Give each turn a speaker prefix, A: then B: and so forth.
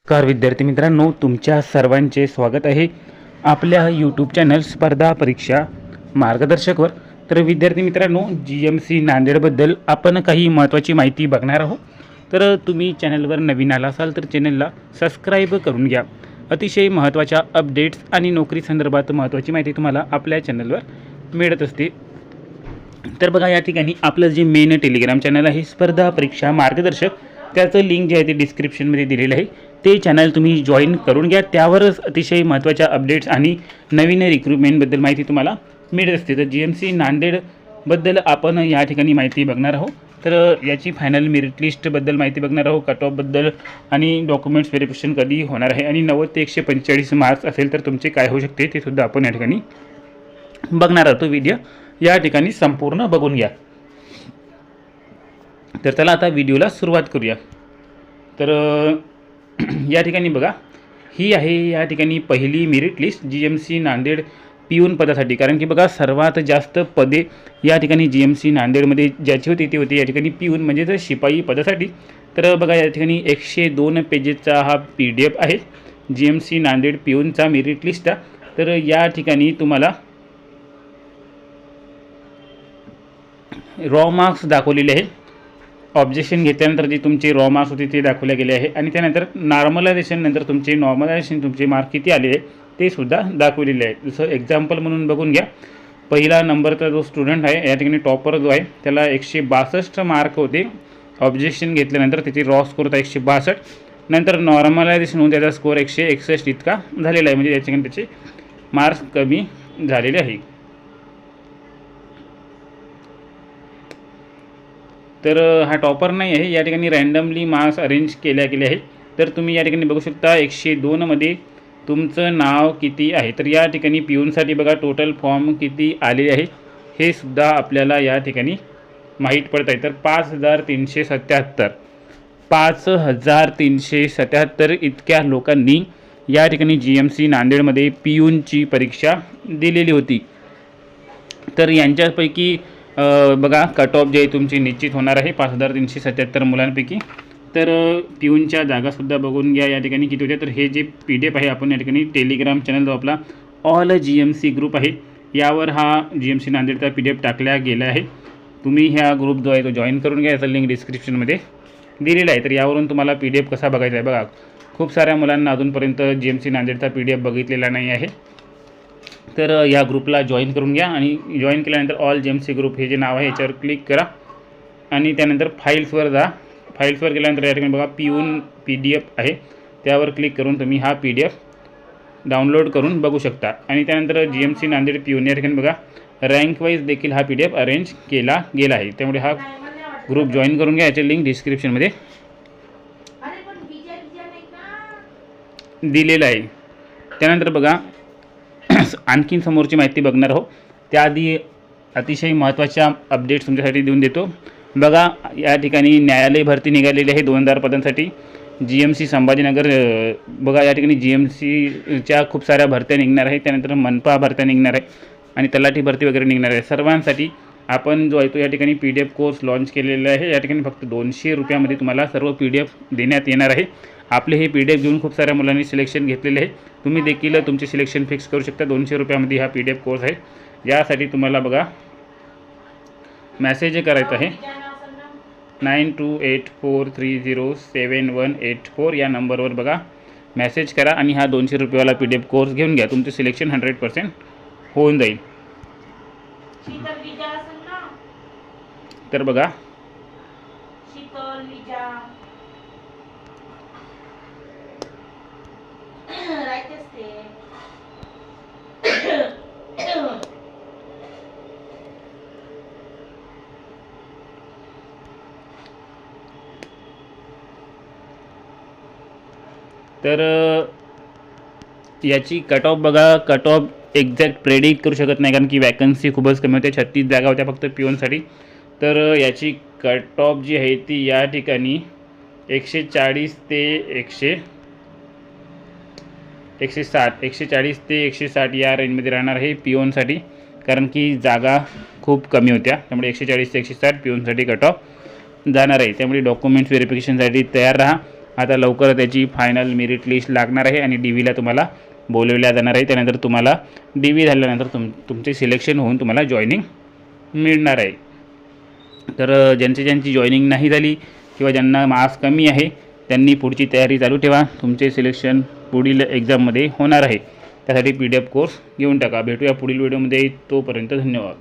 A: नमस्कार विद्यार्थी मित्रांनो, तुमच्या सर्वांचे स्वागत आहे आपल्या यूट्यूब चॅनल स्पर्धा परीक्षा मार्गदर्शकवर। तर विद्यार्थी मित्रांनो, GMC नांदेडबद्दल आपण काही महत्त्वाची माहिती बघणार आहोत। तर तुम्ही चॅनलवर नवीन आला असाल तर चॅनलला सबस्क्राईब करून घ्या। अतिशय महत्त्वाच्या अपडेट्स आणि नोकरी संदर्भात महत्त्वाची माहिती तुम्हाला आपल्या चॅनलवर मिळत असते। तर बघा, या ठिकाणी आपलं जे मेन टेलिग्राम चॅनल आहे स्पर्धा परीक्षा मार्गदर्शक, त्याचं लिंक जे आहे ते डिस्क्रिप्शनमध्ये दिलेलं आहे। ते चॅनल तुम्ही जॉईन करून घ्या। त्यावरच अतिशय महत्त्वाच्या अपडेट्स आणि नवीन रिक्रुटमेंटबद्दल माहिती तुम्हाला मिळत असते। तर GMC नांदेडबद्दल आपण या ठिकाणी माहिती बघणार आहोत। तर याची फायनल मेरिट लिस्टबद्दल माहिती बघणार आहोत, कट ऑफबद्दल आणि डॉक्युमेंट्स व्हेरिफिकेशन कधी होणार आहे आणि 90 ते 145 मार्क्स असेल तर तुमचे काय होऊ शकते ते सुद्धा आपण या ठिकाणी बघणार आहोत। तो व्हिडिओ या ठिकाणी संपूर्ण बघून घ्या। तर चला आता व्हिडिओला सुरुवात करूया। तर या ठिकाणी बघा, ही आहे या ठिकाणी पहिली मेरिट लिस्ट GMC नांदेड पिऊन पदासाठी। कारण की बघा, सर्वात जास्त पदे या ठिकाणी GMC नांदेडमध्ये ज्याची होती ती होती या ठिकाणी पिऊन म्हणजेच शिपाई पदासाठी। तर बघा, या ठिकाणी 102 पेजेसचा हा PDF आहे GMC नांदेड पिऊनचा मेरिट लिस्टचा। तर या ठिकाणी तुम्हाला रॉ मार्क्स दाखवलेले आहे। ऑब्जेक्शन घेतल्यानंतर जे तुमचे रॉ मार्क्स होते ते दाखवले गेले आहे आणि त्यानंतर नॉर्मलायझेशन नंतर तुमचे नॉर्मलायझेशन तुमचे मार्क किती आले आहे ते सुद्धा दाखवलेले आहे। जसं एक्झाम्पल म्हणून बघून घ्या, पहिला नंबरचा जो स्टुडंट आहे या ठिकाणी टॉपर जो आहे त्याला 162 मार्क होते। ऑब्जेक्शन घेतल्यानंतर त्याची रॉ स्कोर होता 162, नंतर नॉर्मलायझेशन होऊन त्याचा स्कोर 161 इतका झालेला आहे, म्हणजे या ठिकाणी त्याचे मार्क्स कमी झालेले आहे। तर हा टॉपर नाही आहे, या ठिकाणी रँडमली मार्क्स अरेंज केले आहे। तर तुम्ही या ठिकाणी बघू शकता 102 मध्ये तुमचं नाव किती आहे। तर या ठिकाणी पिऊनसाठी बघा टोटल फॉर्म किती आले आहे हे सुद्धा आपल्याला या ठिकाणी माहीत पडत आहे। तर 5377 इतक्या लोकांनी या ठिकाणी GMC नांदेडमध्ये पिऊनची परीक्षा दिलेली होती। तर यांच्यापैकी बघा, कट ऑफ जे आहे तुमची निश्चित होणार आहे 5377 मुलांपैकी। तर पिऊनच्या जागासुद्धा बघून घ्या या ठिकाणी किती होत्या। तर हे जे PDF आहे आपण या ठिकाणी टेलिग्राम चॅनल जो आपला ऑल GMC ग्रुप आहे यावर हा GMC नांदेडचा PDF टाकला गेला आहे। तुम्ही ह्या ग्रुप जो आहे तो जॉईन करून घ्या, याचा लिंक डिस्क्रिप्शनमध्ये दिलेला आहे। तर यावरून तुम्हाला PDF कसा बघायचा आहे बघा, खूप साऱ्या मुलांना अजूनपर्यंत GMC नांदेडचा PDF बघितलेला नाही आहे। तर या ग्रुपला जॉईन करून घ्या आणि जॉईन केल्यानंतर ऑल GMC ग्रुप हे जे नाव आहे याच्यावर क्लिक करा आणि त्यानंतर फाईल्सवर जा। फाईल्सवर गेल्यानंतर या ठिकाणी बघा पिऊन PDF आहे, त्यावर क्लिक करून तुम्ही हा PDF डाउनलोड करून बघू शकता। आणि त्यानंतर GMC नांदेड पिऊन या ठिकाणी बघा रँक वाईज देखील हा PDF अरेंज केला गेला आहे। त्यामुळे हा ग्रुप जॉईन करून घ्या, याचे लिंक डिस्क्रिप्शनमध्ये दिलेलं आहे। त्यानंतर बघा, आणखीन समोरची माहिती बघणार आहोत, त्याआधी अतिशय महत्त्वाच्या अपडेट्स तुमच्यासाठी देऊन देतो। बघा, या ठिकाणी न्यायालय भरती निघालेली आहे 2000 पदांसाठी GMC संभाजीनगर। बघा, या ठिकाणी GMCच्या खूप साऱ्या भरत्या निघणार आहे, त्यानंतर मनपा भरत्या निघणार आहे आणि तलाठी भरती वगैरे निघणार आहे। सर्वांसाठी आपण जो आहे तो या ठिकाणी PDF कोर्स लॉन्च केलेला आहे। या ठिकाणी फक्त 200 रुपयामध्ये तुम्हाला सर्व PDF देण्यात येणार आहे। आपले हे PDF घेऊन खूप साऱ्या मुलांनी सिलेक्शन घेतलेले आहे, तुम्ही देखील तुमचे सिलेक्शन फिक्स करू शकता। 200 रुपयामध्ये हा PDF कोर्स आहे। यासाठी तुम्हाला बघा मेसेज करायचा आहे 9284307184 या नंबरवर बघा मेसेज करा आणि हा 200 रुपयावाला PDF कोर्स घेऊन घ्या, तुमचे सिलेक्शन 100% होऊन जाईल। तर बघा, तर याची कट ऑफ बघा, कट ऑफ एक्झॅक्ट प्रेडिक्ट करू शकत नाही कारण की वॅकन्सी खूपच कमी होत्या, 36 जागा होत्या फक्त पिऊनसाठी। तर याची कट ऑफ जी आहे ती या ठिकाणी 140 ते 160 या रेंजमध्ये राहणार आहे पिऊनसाठी, कारण की जागा खूप कमी होत्या। त्यामुळे 140 ते 160 पिऊनसाठी कट ऑफ जाणार आहे। त्यामुळे डॉक्युमेंट्स व्हेरिफिकेशनसाठी तयार राहा आता लवकर त्याची फायनल मेरिट लिस्ट लागणार आहे आणि DVला तुम्हाला बोलवल्या जाणार आहे. त्यानंतर तुम्हाला DV झाल्यानंतर तुमचे सिलेक्शन होऊन तुम्हाला जॉईनिंग मिळणार आहे. तर ज्यांची जॉईनिंग नाही झाली किंवा ज्यांना मार्क्स कमी आहे त्यांनी पुढची तयारी चालू ठेवा. तुमचे सिलेक्शन पुढील एक्झाममध्ये होणार आहे. त्यासाठी PDF कोर्स घेऊन टाका. भेटूया पुढील व्हिडिओमध्ये. तोपर्यंत धन्यवाद.